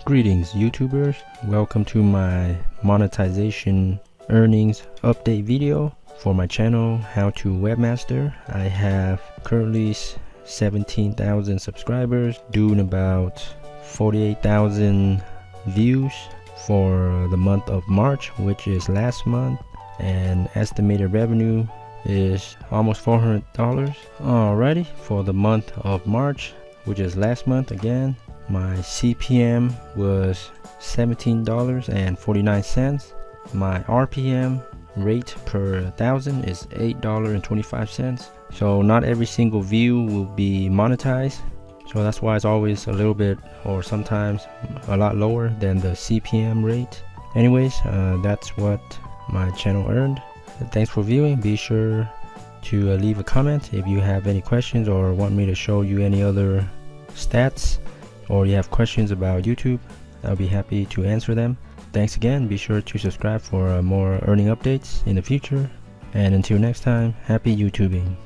Greetings YouTubers, welcome to my monetization earnings update video for my channel How to Webmaster. I have currently 17,000 subscribers, doing about 48,000 views for the month of March, which is last month, and estimated revenue is almost $400. Alrighty, for the month of March, which is last month, again, my CPM was $17.49. My RPM rate per 1,000 is $8.25. So not every single view will be monetized, so that's why it's always a little bit, or sometimes a lot lower than the CPM rate. Anyways, that's what my channel earned. Thanks for viewing. Be sure to leave a comment if you have any questions or want me to show you any other stats, or you have questions about YouTube. I'll be happy to answer them. Thanks again. Be sure to subscribe for more earning updates in the future. And until next time, happy YouTubing.